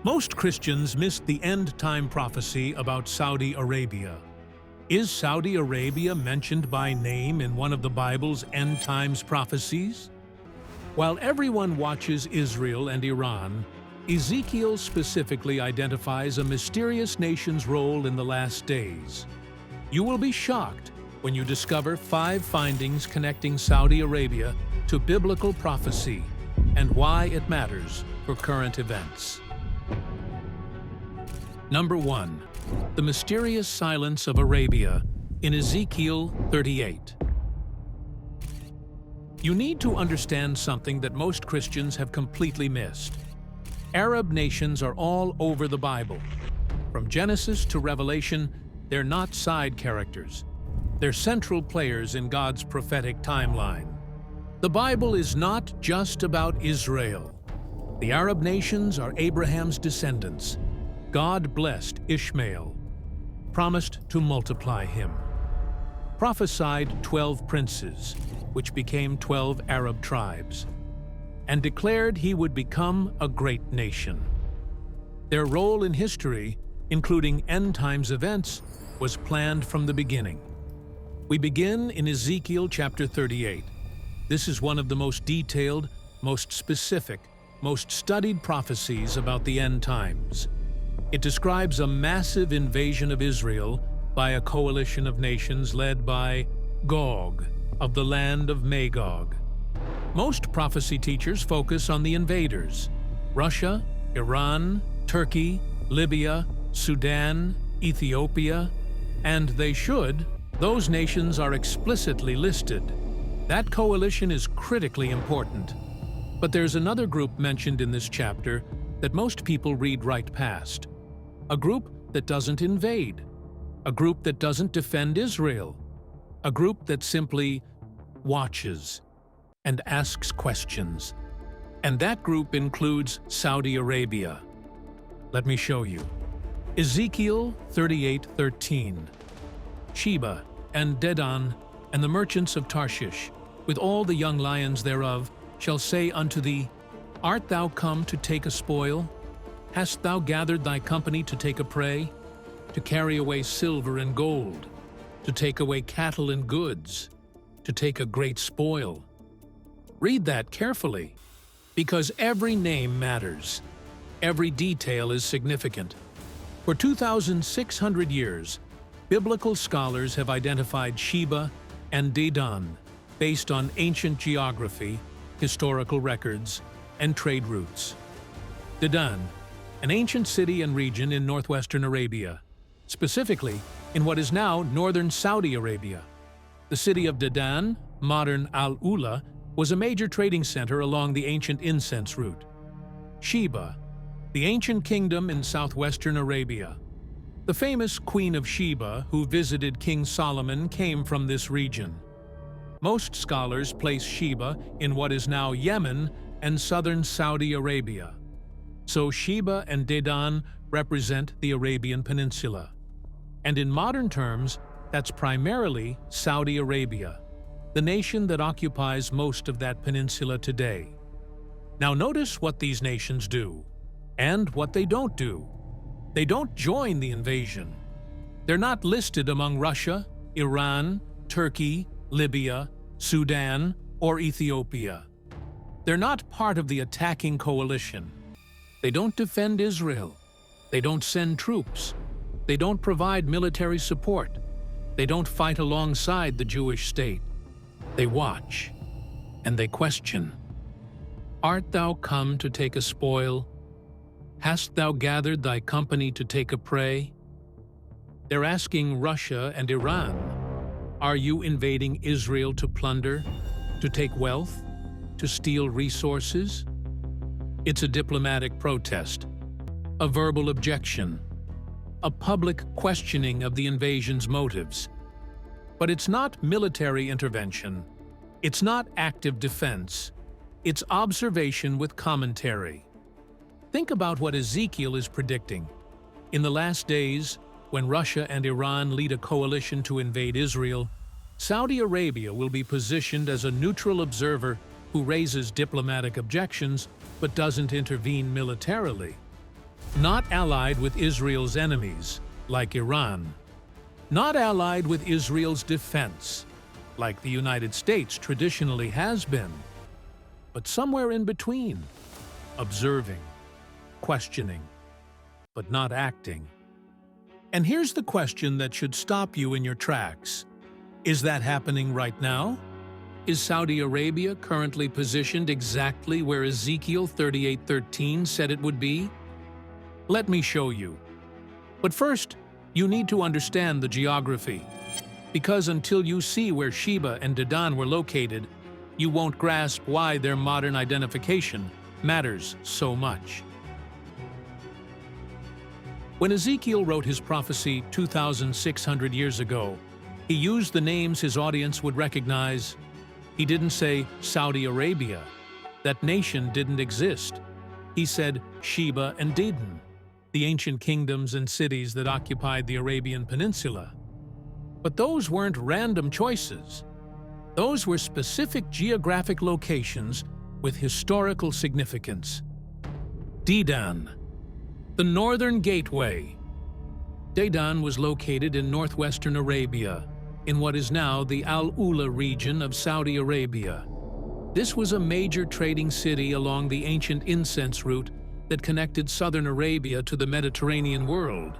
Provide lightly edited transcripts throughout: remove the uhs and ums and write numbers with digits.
Most Christians miss the end-time prophecy about Saudi Arabia. Is Saudi Arabia mentioned by name in one of the Bible's end-times prophecies? While everyone watches Israel and Iran, Ezekiel specifically identifies a mysterious nation's role in the last days. You will be shocked when you discover 5 findings connecting Saudi Arabia to biblical prophecy and why it matters for current events. Number 1. The mysterious silence of Arabia in Ezekiel 38. You need to understand something that most Christians have completely missed. Arab nations are all over the Bible. From Genesis to Revelation, they're not side characters. They're central players in God's prophetic timeline. The Bible is not just about Israel. The Arab nations are Abraham's descendants. God blessed Ishmael, promised to multiply him, prophesied 12 princes, which became 12 Arab tribes, and declared he would become a great nation. Their role in history, including end-times events, was planned from the beginning. We begin in Ezekiel chapter 38. This is one of the most detailed, most specific, most studied prophecies about the end times. It describes a massive invasion of Israel by a coalition of nations led by Gog, of the land of Magog. Most prophecy teachers focus on the invaders: Russia, Iran, Turkey, Libya, Sudan, Ethiopia, and they should. Those nations are explicitly listed. That coalition is critically important. But there's another group mentioned in this chapter that most people read right past. A group that doesn't invade. A group that doesn't defend Israel. A group that simply watches and asks questions. And that group includes Saudi Arabia. Let me show you. Ezekiel 38:13. Sheba and Dedan and the merchants of Tarshish, with all the young lions thereof, shall say unto thee, Art thou come to take a spoil? Hast thou gathered thy company to take a prey? To carry away silver and gold, to take away cattle and goods, to take a great spoil. Read that carefully, because every name matters. Every detail is significant. For 2,600 years, biblical scholars have identified Sheba and Dedan based on ancient geography, historical records, and trade routes. Dedan, an ancient city and region in northwestern Arabia, specifically in what is now northern Saudi Arabia. The city of Dedan, modern Al-Ula, was a major trading center along the ancient incense route. Sheba, the ancient kingdom in southwestern Arabia. The famous Queen of Sheba, who visited King Solomon, came from this region. Most scholars place Sheba in what is now Yemen and southern Saudi Arabia. So Sheba and Dedan represent the Arabian Peninsula. And in modern terms, that's primarily Saudi Arabia, the nation that occupies most of that peninsula today. Now notice what these nations do, and what they don't do. They don't join the invasion. They're not listed among Russia, Iran, Turkey, Libya, Sudan, or Ethiopia. They're not part of the attacking coalition. They don't defend Israel. They don't send troops. They don't provide military support. They don't fight alongside the Jewish state. They watch, and they question. Art thou come to take a spoil? Hast thou gathered thy company to take a prey? They're asking Russia and Iran, are you invading Israel to plunder, to take wealth, to steal resources? It's a diplomatic protest, a verbal objection, a public questioning of the invasion's motives. But it's not military intervention. It's not active defense. It's observation with commentary. Think about what Ezekiel is predicting. In the last days, when Russia and Iran lead a coalition to invade Israel, Saudi Arabia will be positioned as a neutral observer who raises diplomatic objections but doesn't intervene militarily. Not allied with Israel's enemies, like Iran. Not allied with Israel's defense, like the United States traditionally has been. But somewhere in between, observing, questioning, but not acting. And here's the question that should stop you in your tracks. Is that happening right now? Is Saudi Arabia currently positioned exactly where Ezekiel 38:13 said it would be? Let me show you. But first, you need to understand the geography, because until you see where Sheba and Dedan were located, you won't grasp why their modern identification matters so much. When Ezekiel wrote his prophecy 2,600 years ago, he used the names his audience would recognize. He didn't say Saudi Arabia. That nation didn't exist. He said Sheba and Dedan, the ancient kingdoms and cities that occupied the Arabian Peninsula. But those weren't random choices. Those were specific geographic locations with historical significance. Dedan, the northern gateway. Dedan was located in northwestern Arabia, in what is now the Al-Ula region of Saudi Arabia. This was a major trading city along the ancient incense route that connected southern Arabia to the Mediterranean world.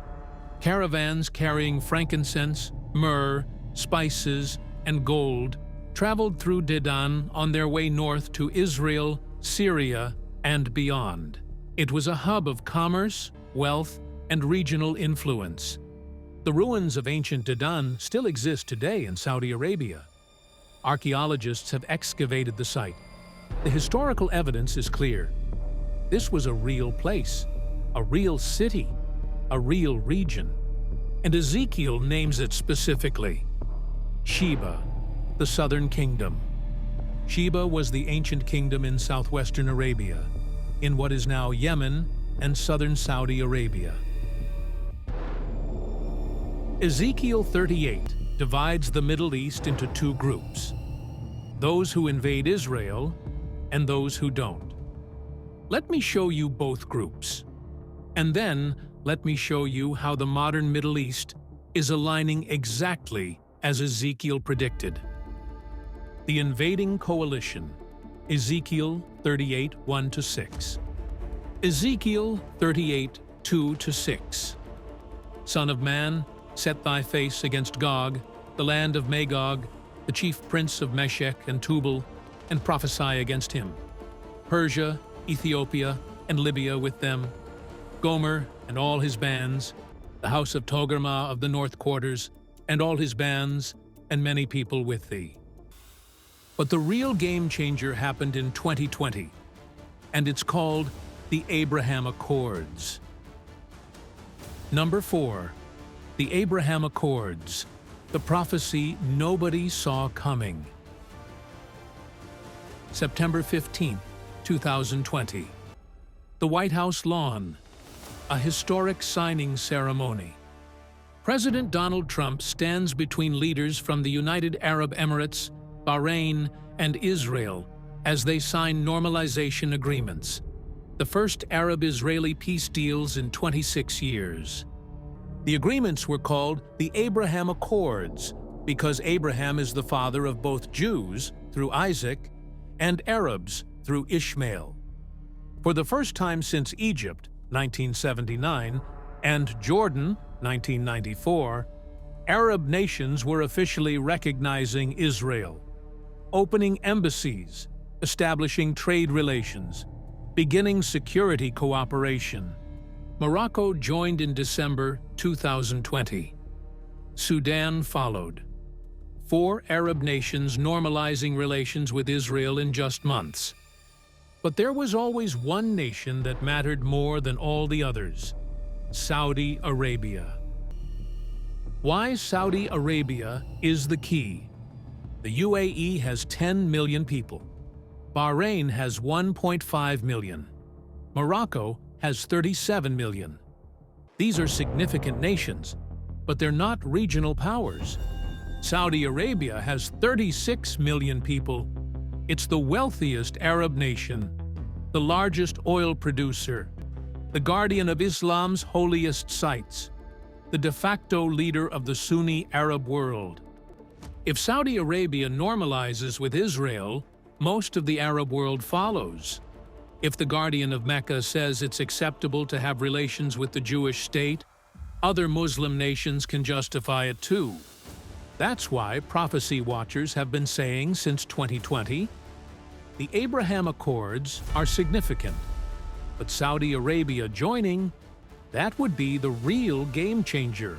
Caravans carrying frankincense, myrrh, spices, and gold traveled through Dedan on their way north to Israel, Syria, and beyond. It was a hub of commerce, wealth, and regional influence. The ruins of ancient Dedan still exist today in Saudi Arabia. Archaeologists have excavated the site. The historical evidence is clear. This was a real place, a real city, a real region. And Ezekiel names it specifically. Sheba, the southern kingdom. Sheba was the ancient kingdom in southwestern Arabia, in what is now Yemen and southern Saudi Arabia. Ezekiel 38 divides the Middle East into two groups: those who invade Israel and those who don't. Let me show you both groups. And then let me show you how the modern Middle East is aligning exactly as Ezekiel predicted. The invading coalition, Ezekiel 38, 1-6. Ezekiel 38, 2-6. Son of man, set thy face against Gog, the land of Magog, the chief prince of Meshech and Tubal, and prophesy against him. Persia, Ethiopia, and Libya with them, Gomer and all his bands, the house of Togarmah of the north quarters, and all his bands, and many people with thee. But the real game changer happened in 2020, and it's called the Abraham Accords. Number 4. The Abraham Accords, the prophecy nobody saw coming. September 15, 2020. The White House lawn, a historic signing ceremony. President Donald Trump stands between leaders from the United Arab Emirates, Bahrain, and Israel as they sign normalization agreements, the first Arab-Israeli peace deals in 26 years. The agreements were called the Abraham Accords because Abraham is the father of both Jews, through Isaac, and Arabs, through Ishmael. For the first time since Egypt, 1979, and Jordan, 1994, Arab nations were officially recognizing Israel, opening embassies, establishing trade relations, beginning security cooperation. Morocco joined in December 2020. Sudan followed. 4 Arab nations normalizing relations with Israel in just months. But there was always one nation that mattered more than all the others: Saudi Arabia. Why Saudi Arabia is the key. The UAE has 10 million people. Bahrain has 1.5 million. Morocco has 37 million. These are significant nations, but they're not regional powers. Saudi Arabia has 36 million people. It's the wealthiest Arab nation, the largest oil producer, the guardian of Islam's holiest sites, the de facto leader of the Sunni Arab world. If Saudi Arabia normalizes with Israel, most of the Arab world follows. If the guardian of Mecca says it's acceptable to have relations with the Jewish state, other Muslim nations can justify it too. That's why prophecy watchers have been saying since 2020, the Abraham Accords are significant, but Saudi Arabia joining, that would be the real game changer.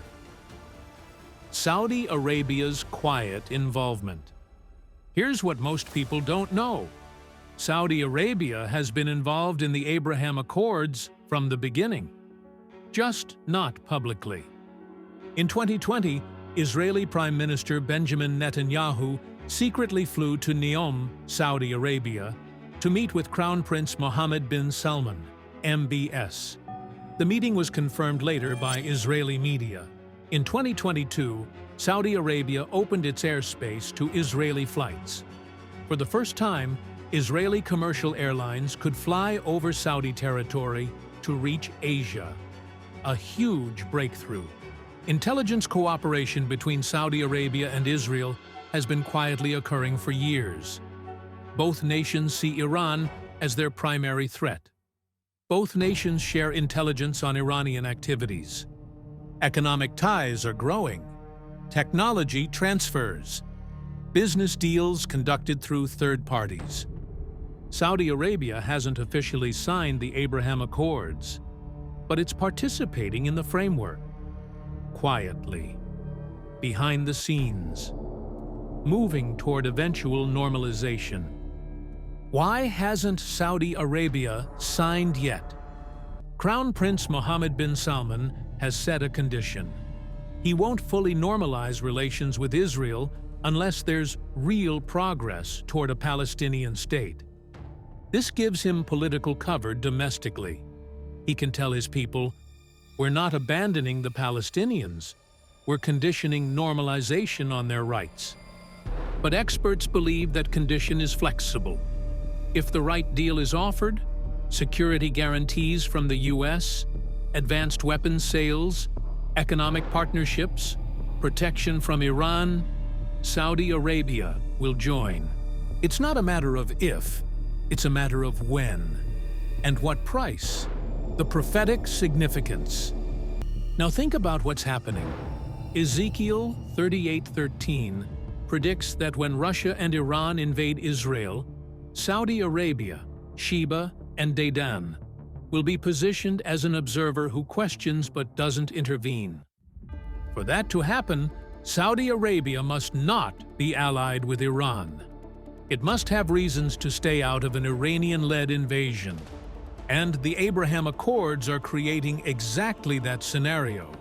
Saudi Arabia's quiet involvement. Here's what most people don't know. Saudi Arabia has been involved in the Abraham Accords from the beginning, just not publicly. In 2020, Israeli Prime Minister Benjamin Netanyahu secretly flew to Neom, Saudi Arabia, to meet with Crown Prince Mohammed bin Salman, MBS. The meeting was confirmed later by Israeli media. In 2022, Saudi Arabia opened its airspace to Israeli flights. For the first time, Israeli commercial airlines could fly over Saudi territory to reach Asia. A huge breakthrough. Intelligence cooperation between Saudi Arabia and Israel has been quietly occurring for years. Both nations see Iran as their primary threat. Both nations share intelligence on Iranian activities. Economic ties are growing. Technology transfers. Business deals conducted through third parties. Saudi Arabia hasn't officially signed the Abraham Accords, but it's participating in the framework. Quietly, behind the scenes, moving toward eventual normalization. Why hasn't Saudi Arabia signed yet? Crown Prince Mohammed bin Salman has set a condition. He won't fully normalize relations with Israel unless there's real progress toward a Palestinian state. This gives him political cover domestically. He can tell his people, "We're not abandoning the Palestinians. We're conditioning normalization on their rights." But experts believe that condition is flexible. If the right deal is offered, security guarantees from the US, advanced weapons sales, economic partnerships, protection from Iran, Saudi Arabia will join. It's not a matter of if, it's a matter of when. And what price? The prophetic significance. Now think about what's happening. Ezekiel 38:13 predicts that when Russia and Iran invade Israel, Saudi Arabia, Sheba and Dedan will be positioned as an observer who questions but doesn't intervene. For that to happen, Saudi Arabia must not be allied with Iran. It must have reasons to stay out of an Iranian-led invasion. And the Abraham Accords are creating exactly that scenario.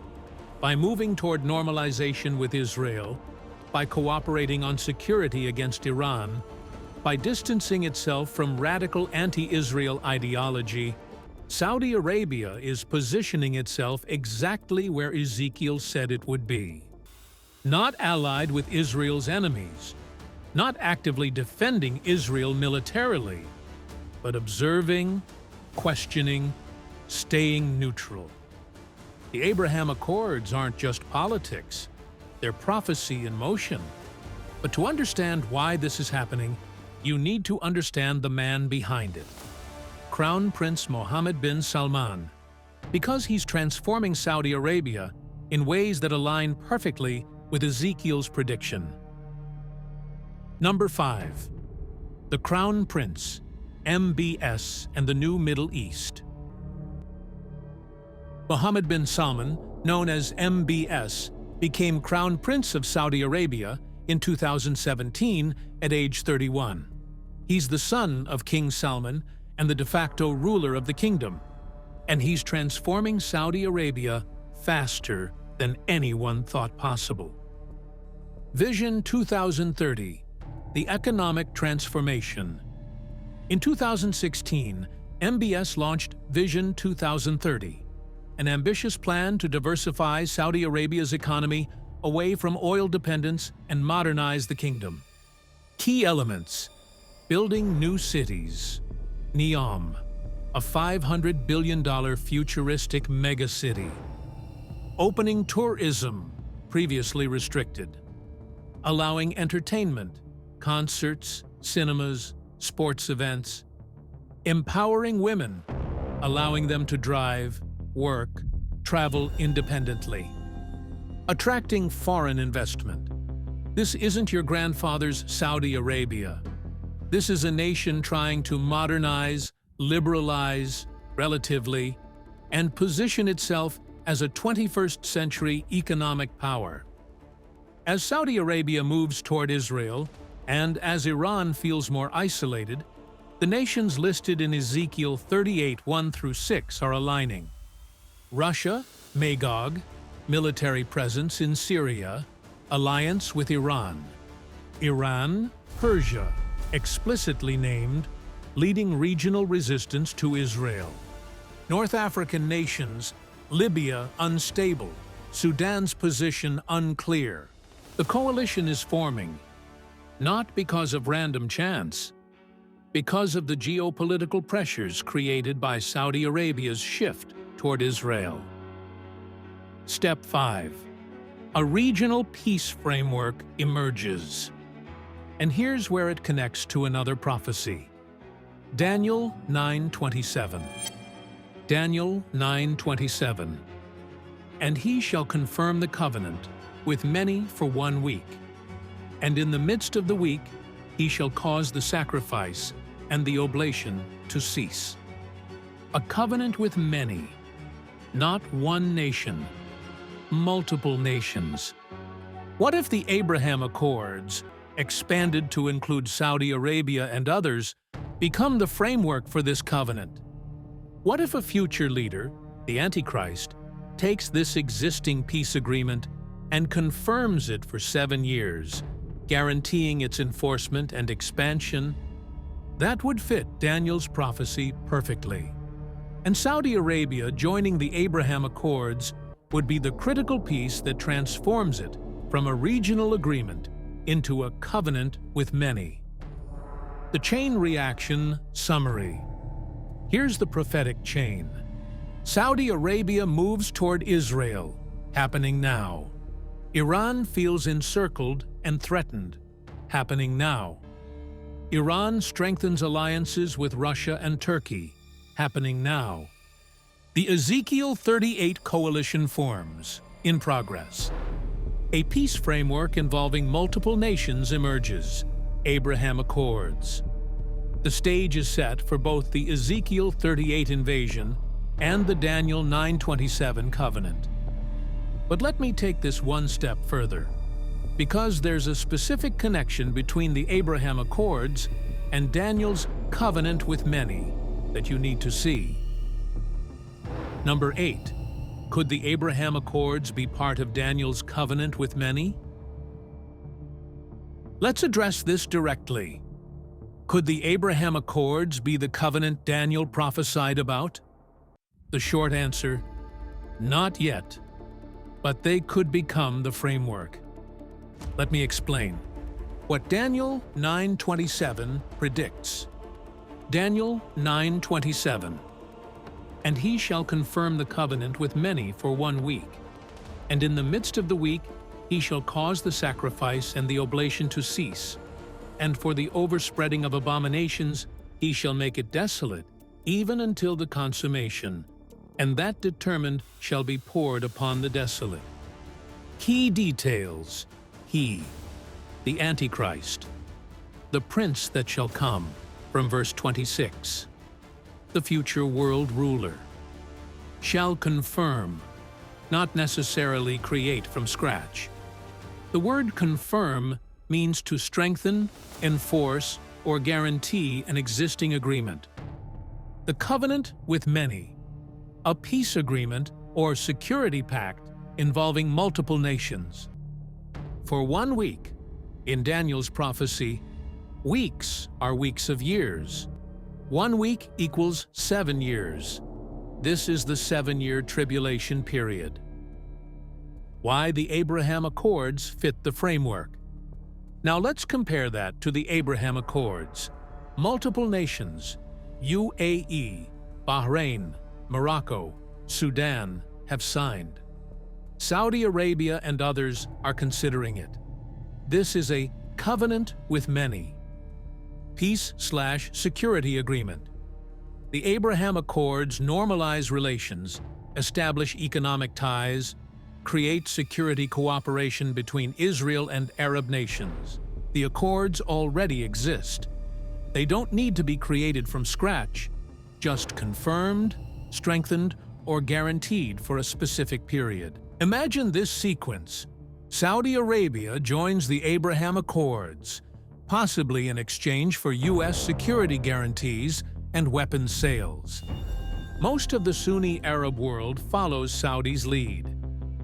By moving toward normalization with Israel, by cooperating on security against Iran, by distancing itself from radical anti-Israel ideology, Saudi Arabia is positioning itself exactly where Ezekiel said it would be. Not allied with Israel's enemies, not actively defending Israel militarily, but observing, questioning, staying neutral. The Abraham Accords aren't just politics, they're prophecy in motion. But to understand why this is happening, you need to understand the man behind it. Crown Prince Mohammed bin Salman, because he's transforming Saudi Arabia in ways that align perfectly with Ezekiel's prediction. Number 5. The Crown Prince, MBS and the New Middle East. Mohammed bin Salman, known as MBS, became Crown Prince of Saudi Arabia in 2017 at age 31. He's the son of King Salman and the de facto ruler of the kingdom, and he's transforming Saudi Arabia faster than anyone thought possible. Vision 2030, the economic transformation. In 2016, MBS launched Vision 2030, an ambitious plan to diversify Saudi Arabia's economy away from oil dependence and modernize the kingdom. Key elements: building new cities, Neom, a $500 billion futuristic megacity. Opening tourism, previously restricted. Allowing entertainment, concerts, cinemas, sports events. Empowering women, allowing them to drive, work, travel independently. Attracting foreign investment. This isn't your grandfather's Saudi Arabia. This is a nation trying to modernize, liberalize, relatively, and position itself as a 21st century economic power. As Saudi Arabia moves toward Israel, and as Iran feels more isolated, the nations listed in Ezekiel 38, 1-6 are aligning. Russia, Magog, military presence in Syria, alliance with Iran. Iran, Persia, explicitly named, leading regional resistance to Israel. North African nations, Libya unstable, Sudan's position unclear. The coalition is forming, not because of random chance, because of the geopolitical pressures created by Saudi Arabia's shift toward Israel. Step 5. A regional peace framework emerges. And here's where it connects to another prophecy. Daniel 9:27. Daniel 9:27. And he shall confirm the covenant with many for 1 week. And in the midst of the week he shall cause the sacrifice and the oblation to cease. A covenant with many, not one nation, multiple nations. What if the Abraham Accords, expanded to include Saudi Arabia and others, become the framework for this covenant? What if a future leader, the Antichrist, takes this existing peace agreement and confirms it for 7 years, guaranteeing its enforcement and expansion? That would fit Daniel's prophecy perfectly. And Saudi Arabia joining the Abraham Accords would be the critical piece that transforms it from a regional agreement into a covenant with many. The chain reaction summary. Here's the prophetic chain. Saudi Arabia moves toward Israel, happening now. Iran feels encircled and threatened, happening now. Iran strengthens alliances with Russia and Turkey, happening now. The Ezekiel 38 coalition forms, in progress. A peace framework involving multiple nations emerges, Abraham Accords. The stage is set for both the Ezekiel 38 invasion and the Daniel 9:27 covenant. But let me take this one step further, because there's a specific connection between the Abraham Accords and Daniel's covenant with many that you need to see. Number 8. Could the Abraham Accords be part of Daniel's covenant with many? Let's address this directly. Could the Abraham Accords be the covenant Daniel prophesied about? The short answer, not yet, but they could become the framework. Let me explain. What Daniel 9:27 predicts. Daniel 9:27. And he shall confirm the covenant with many for 1 week. And in the midst of the week he shall cause the sacrifice and the oblation to cease. And for the overspreading of abominations he shall make it desolate, even until the consummation. And that determined shall be poured upon the desolate. Key details. He, the Antichrist, the prince that shall come, from verse 26. The future world ruler, shall confirm, not necessarily create from scratch. The word confirm means to strengthen, enforce, or guarantee an existing agreement. The covenant with many, a peace agreement or security pact involving multiple nations. For 1 week, in Daniel's prophecy, weeks are weeks of years. 1 week equals 7 years. This is the 7-year tribulation period. Why the Abraham Accords fit the framework. Now let's compare that to the Abraham Accords. Multiple nations, UAE, Bahrain, Morocco, Sudan have signed. Saudi Arabia and others are considering it. This is a covenant with many. Peace/security agreement. The Abraham Accords normalize relations, establish economic ties, create security cooperation between Israel and Arab nations. The accords already exist. They don't need to be created from scratch, just confirmed, strengthened, or guaranteed for a specific period. Imagine this sequence. Saudi Arabia joins the Abraham Accords, possibly in exchange for U.S. security guarantees and weapons sales. Most of the Sunni Arab world follows Saudi's lead.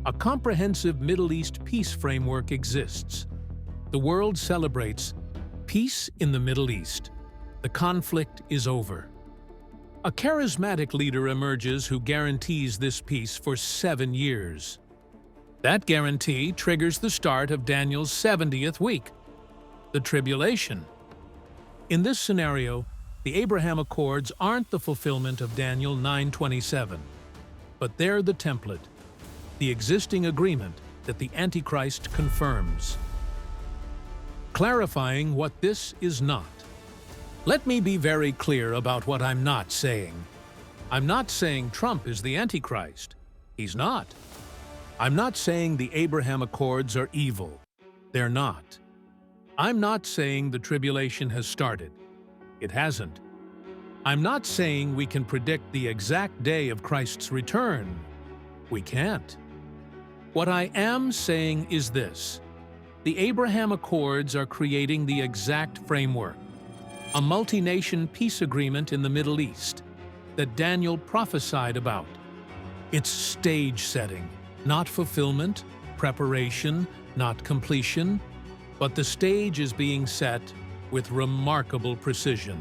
A comprehensive Middle East peace framework exists. The world celebrates peace in the Middle East. The conflict is over. A charismatic leader emerges who guarantees this peace for 7 years. That guarantee triggers the start of Daniel's 70th week, the tribulation. In this scenario, the Abraham Accords aren't the fulfillment of Daniel 9:27, but they're the template, the existing agreement that the Antichrist confirms. Clarifying what this is not. Let me be very clear about what I'm not saying. I'm not saying Trump is the Antichrist. He's not. I'm not saying the Abraham Accords are evil. They're not. I'm not saying the tribulation has started. It hasn't. I'm not saying we can predict the exact day of Christ's return. We can't. What I am saying is this. The Abraham Accords are creating the exact framework, a multi-nation peace agreement in the Middle East that Daniel prophesied about. It's stage setting, not fulfillment, preparation, not completion, but the stage is being set with remarkable precision.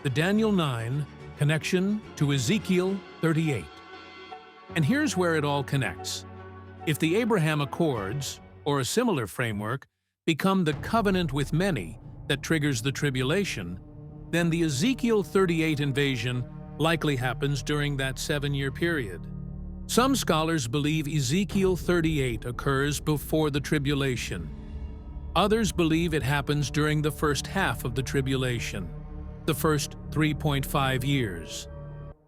The Daniel 9 connection to Ezekiel 38. And here's where it all connects. If the Abraham Accords, or a similar framework, become the covenant with many that triggers the tribulation, then the Ezekiel 38 invasion likely happens during that 7-year period. Some scholars believe Ezekiel 38 occurs before the tribulation. Others believe it happens during the first half of the tribulation, the first 3.5 years.